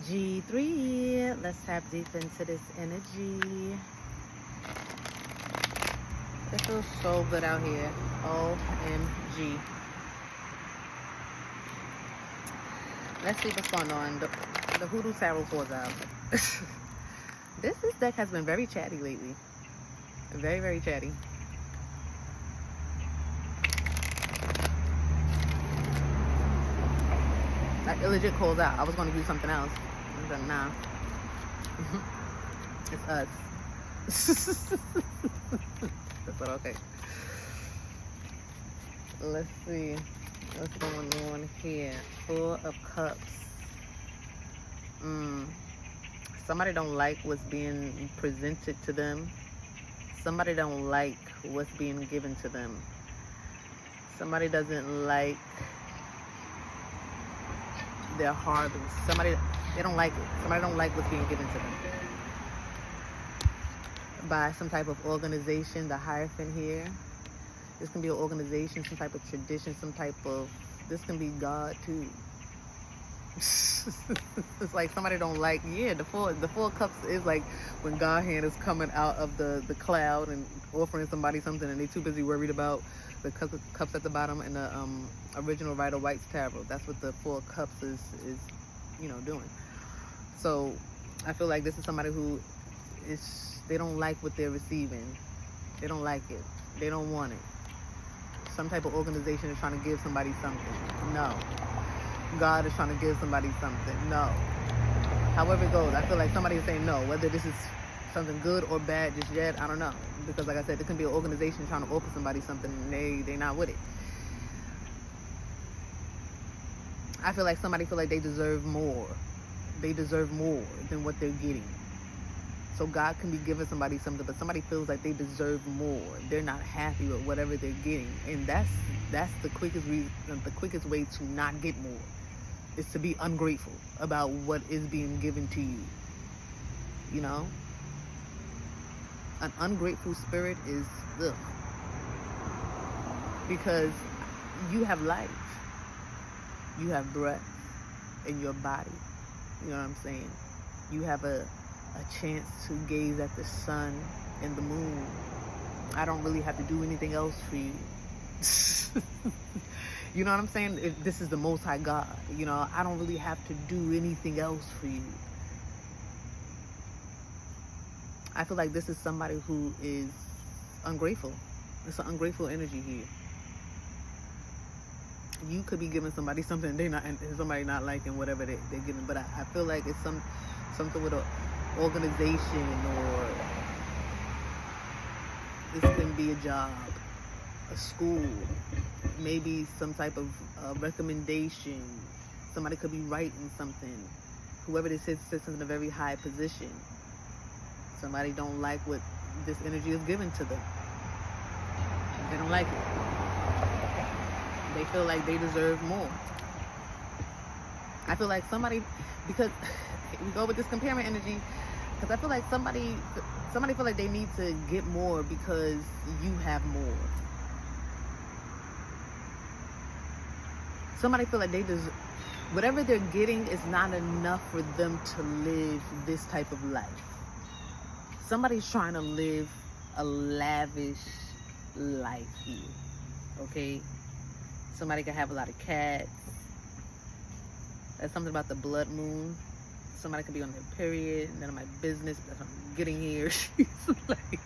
G3, let's tap deep into this energy. It feels so good out here. OMG. Let's see what's going on. The Hoodoo Tarot pours out. This deck has been very chatty lately. Very, very chatty. It legit calls out. I was going to use something else. But nah. It's us. But okay. Let's see what's going on here. Four of Cups. Somebody don't like what's being presented to them. Somebody don't like what's being given to them. Somebody doesn't like their harvest. They don't like it. Somebody don't like what's being given to them. By some type of organization, the Hierophant here. This can be an organization, some type of tradition, this can be God too. It's like somebody don't like, the four cups is like when God hand is coming out of the cloud and offering somebody something, and they too busy worried about the cups at the bottom in the original Rider Waite's tarot. That's what the Four Cups is doing. So I feel like this is somebody who they don't like what they're receiving. They don't like it. They don't want it. Some type of organization is trying to give somebody something. No. God is trying to give somebody something. No. However it goes, I feel like somebody is saying no. Whether this is something good or bad just yet, I don't know. Because like I said, there can be an organization trying to offer somebody something and they not with it. I feel like somebody feel like they deserve more. They deserve more than what they're getting. So God can be giving somebody something, but somebody feels like they deserve more. They're not happy with whatever they're getting. And that's the quickest reason, the quickest way to not get more is to be ungrateful about what is being given to you. You know? An ungrateful spirit is ugh. Because you have life. You have breath in your body. You know what I'm saying? You have a chance to gaze at the sun and the moon. I don't really have to do anything else for you. You know what I'm saying? If this is the Most High God, I don't really have to do anything else for you. I feel like this is somebody who is ungrateful. It's an ungrateful energy here. You could be giving somebody something and somebody not liking whatever they're giving, but I feel like it's something with a organization, or this can be a job, a school, maybe some type of recommendation. Somebody could be writing something. Whoever this is sits in a very high position. Somebody don't like what this energy is given to them. They don't like it. They feel like they deserve more. I feel like somebody, because we go with this comparing energy, because I feel like somebody feel like they need to get more because you have more. Somebody feel like they deserve, whatever they're getting is not enough for them to live this type of life. Somebody's trying to live a lavish life here, okay? Somebody can have a lot of cats. That's something about the blood moon. Somebody could be on their period, and then my business, that's what I'm getting here. She's like,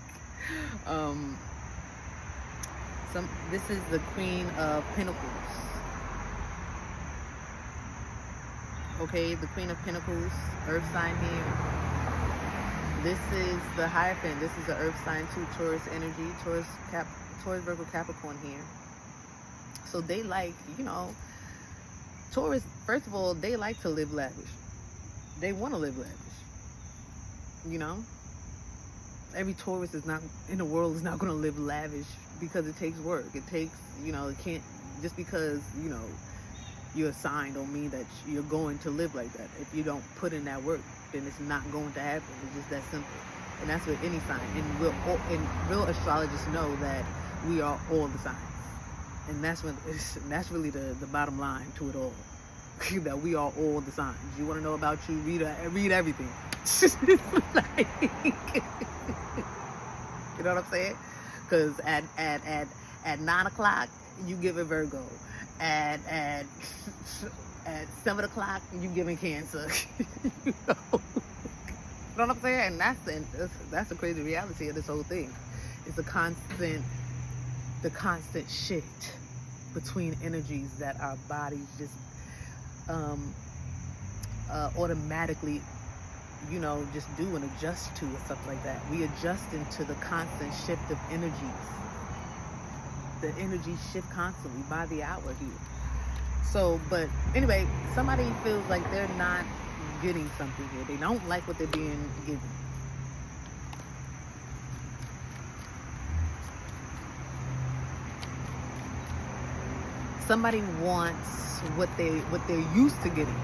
this is the Queen of Pentacles. Okay, the Queen of Pentacles, Earth sign here. This is the Hierophant. This is the Earth sign too, Taurus energy, Taurus, Virgo, Capricorn here. So they like, Taurus, first of all, they like to live lavish. They want to live lavish. Every Taurus in the world is not going to live lavish because it takes work. It takes, it can't, just because, you're assigned don't mean that you're going to live like that. If you don't put in that work, then it's not going to happen. It's just that simple. And that's with any sign. And real astrologists know that we are all the signs. And that's really the bottom line to it all. that we are all the signs. You want to know about you? Read everything. Like, you know what I'm saying? Because at 9 o'clock, you giving Virgo. At 7 o'clock, you giving Cancer. You know? You know what I'm saying? And that's the crazy reality of this whole thing. It's the constant shift between energies that our bodies just automatically, you know, just do and adjust to and stuff like that. We adjust into the constant shift of energies. The energies shift constantly by the hour here. So, but anyway, somebody feels like they're not getting something here. They don't like what they're being given. Somebody wants what they're used to getting.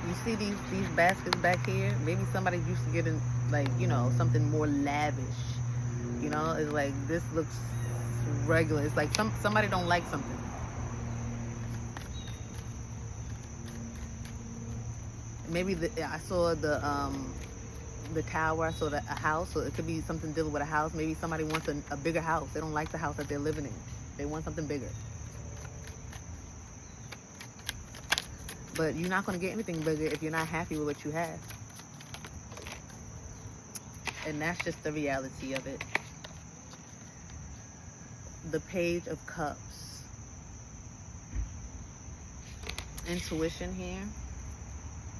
You see these baskets back here? Maybe somebody's used to getting, like, you know, something more lavish. You know, it's like, this looks regular. It's like somebody don't like something. Maybe I saw the tower. I saw a house, so it could be something dealing with a house. Maybe somebody wants a bigger house. They don't like the house that they're living in. They want something bigger. But you're not going to get anything bigger if you're not happy with what you have. And that's just the reality of it. The Page of Cups. Intuition here.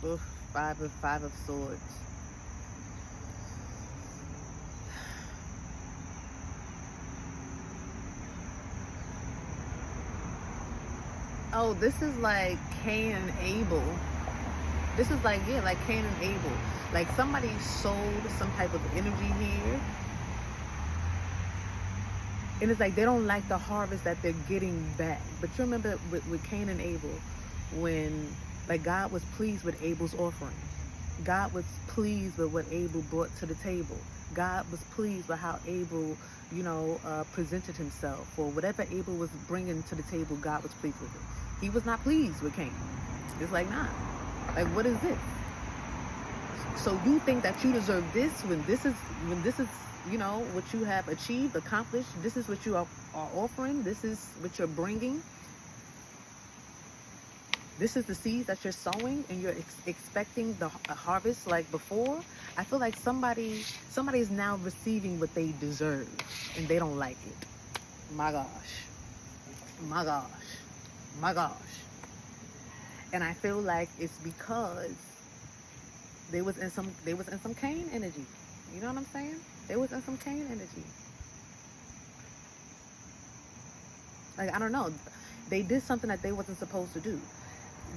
Oof, five of Swords. Oh, this is like Cain and Abel. This is like, yeah, like Cain and Abel. Like somebody sold some type of energy here. And it's like they don't like the harvest that they're getting back. But you remember with Cain and Abel, when like God was pleased with Abel's offering. God was pleased with what Abel brought to the table. God was pleased with how Abel, you know, presented himself. Or whatever Abel was bringing to the table, God was pleased with it. He was not pleased with Cain. It's like, nah. Like, what is this? So you think that you deserve this when this is, you know, what you have achieved, accomplished. This is what you are offering. This is what you're bringing. This is the seeds that you're sowing, and you're expecting the harvest like before. I feel like somebody is now receiving what they deserve, and they don't like it. My gosh. My gosh. My gosh. And I feel like it's because they was in some Cain energy. You know what I'm saying? They was in some Cain energy. Like, I don't know. They did something that they wasn't supposed to do.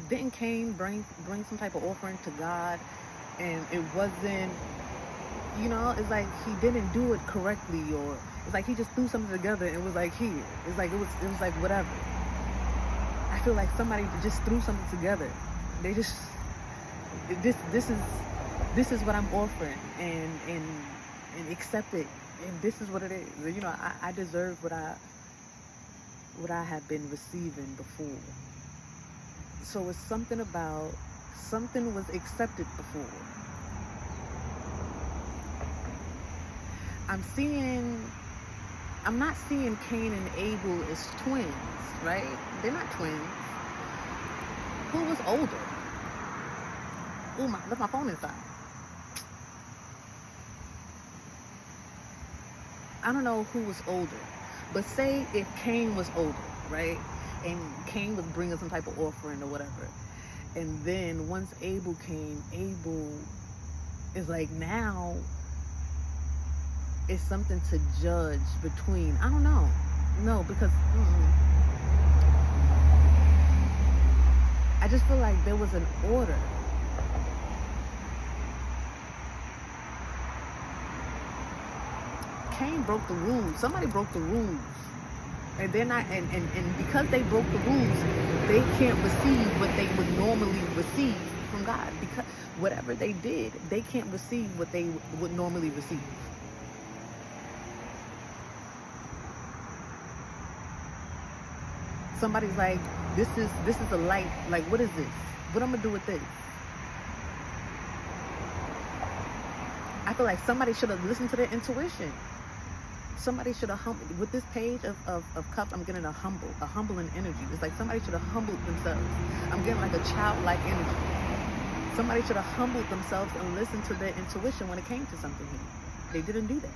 Didn't Cain bring some type of offering to God, and it wasn't, you know, it's like he didn't do it correctly, or it's like he just threw something together and was like, here. It's like it was like whatever. I feel like somebody just threw something together. They just this is what I'm offering, and accept it, and this is what it is. You know, I deserve what I have been receiving before. So it's something about something was accepted before. I'm not seeing Cain and Abel as twins, right? They're not twins. Who was older? Ooh, left my phone inside. I don't know who was older, but say if Cain was older, right? And Cain was bringing some type of offering or whatever. And then once Abel came, Abel is like, now it's something to judge between. I don't know. No, because I just feel like there was an order. Cain broke the rules. Somebody broke the rules. And they're not, and because they broke the rules, they can't receive what they would normally receive from God. Because whatever they did, they can't receive what they would normally receive. Somebody's like, this is a light. Like, what is this? What I'm gonna do with this? I feel like somebody should have listened to their intuition. Somebody should have humbled. With this page of cups, I'm getting a humbling energy. It's like somebody should have humbled themselves. I'm getting like a childlike energy. Somebody should have humbled themselves and listened to their intuition when it came to something here. They didn't do that.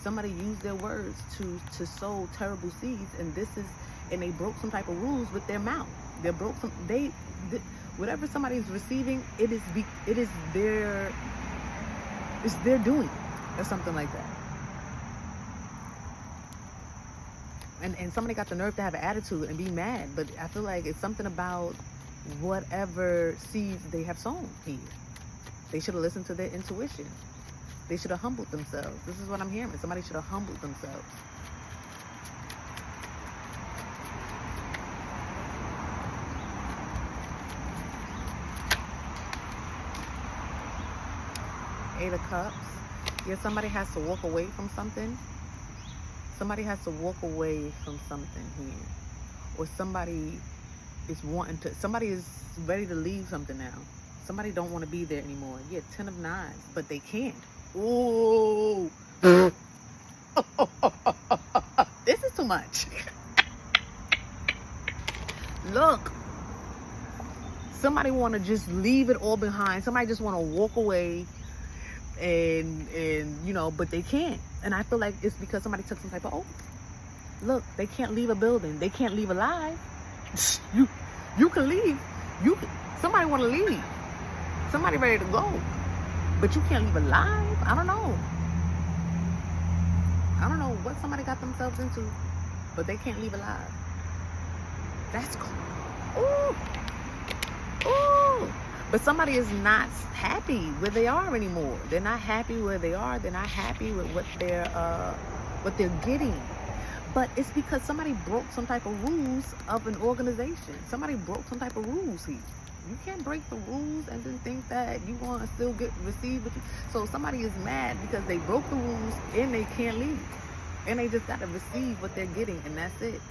Somebody used their words to sow terrible seeds, and they broke some type of rules with their mouth. They broke some. Whatever somebody's receiving, it's their doing, or something like that. And somebody got the nerve to have an attitude and be mad, but I feel like it's something about whatever seeds they have sown here. They should have listened to their intuition. They should have humbled themselves. This is what I'm hearing. Somebody should have humbled themselves. Eight of Cups. Yeah, somebody has to walk away from something. Somebody has to walk away from something here. Or somebody is ready to leave something now. Somebody don't want to be there anymore. Yeah, 10 of Knives, but they can't. Ooh. This is too much. Look. Somebody want to just leave it all behind. Somebody just want to walk away and but they can't. And I feel like it's because somebody took some type of oath. Look, they can't leave a building. They can't leave alive. You can leave. Somebody want to leave. Somebody ready to go. But you can't leave alive. I don't know. I don't know what somebody got themselves into, but they can't leave alive. That's cool. Ooh. Ooh. But somebody is not happy where they are anymore. They're not happy where they are. They're not happy with what they're getting. But it's because somebody broke some type of rules of an organization. Somebody broke some type of rules here. You can't break the rules and then think that you want to still receive what you. So somebody is mad because they broke the rules and they can't leave. And they just got to receive what they're getting, and that's it.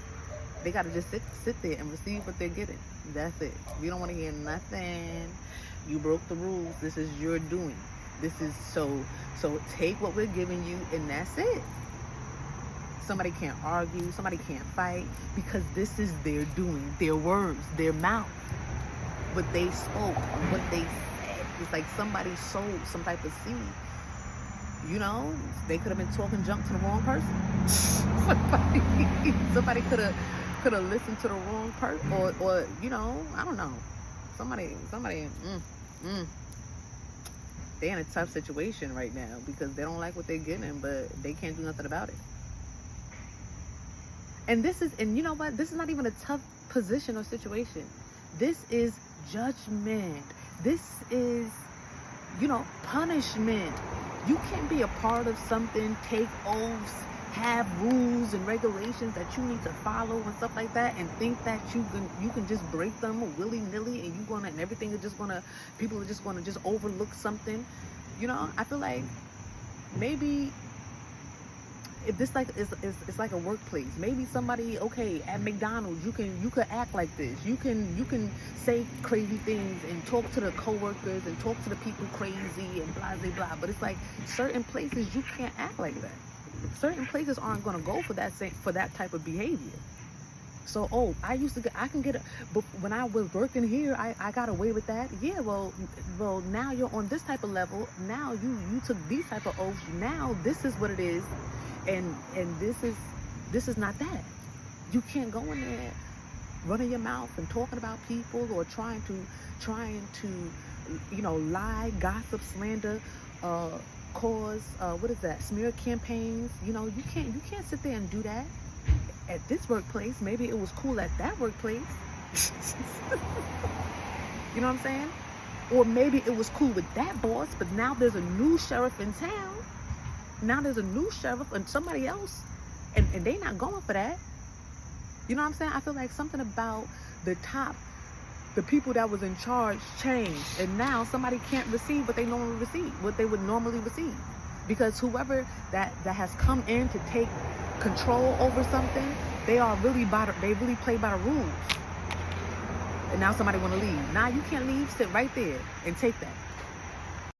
They got to just sit there and receive what they're getting. That's it. We don't want to hear nothing. You broke the rules. This is your doing. This is so take what we're giving you, and that's it. Somebody can't argue. Somebody can't fight because this is their doing, their words, their mouth. What they spoke, what they said. It's like somebody sowed some type of seed. They could have been talking junk to the wrong person. Somebody could have listened to the wrong person, or I don't know. Somebody. They're in a tough situation right now because they don't like what they're getting, but they can't do nothing about it. And you know what? This is not even a tough position or situation. This is judgment. This is, punishment. You can't be a part of something, take oaths, have rules and regulations that you need to follow and stuff like that, and think that you can just break them willy-nilly, and everything is just people are just gonna just overlook something. I feel like maybe if this it's like a workplace. Maybe somebody, okay, at McDonald's, you could act like this. You can say crazy things and talk to the coworkers and talk to the people crazy and blah blah blah. But it's like certain places you can't act like that. Certain places aren't gonna go for that type of behavior. So I can get but when I was working here, I got away with that. Yeah, well now you're on this type of level. Now you took these type of oaths. Now this is what it is. And this is not that. You can't go in there running your mouth and talking about people or trying to lie, gossip, slander, cause smear campaigns. You can't sit there and do that at this workplace. Maybe it was cool at that workplace. You know what I'm saying? Or maybe it was cool with that boss, but now there's a new sheriff in town. Now there's a new sheriff and somebody else, and they not going for that. You know what I'm saying? I feel like something about the top, the people that was in charge changed, and now somebody can't receive what they would normally receive, because whoever that has come in to take control over something, they really play by the rules. And now somebody want to leave. Nah, you can't leave. Sit right there and take that.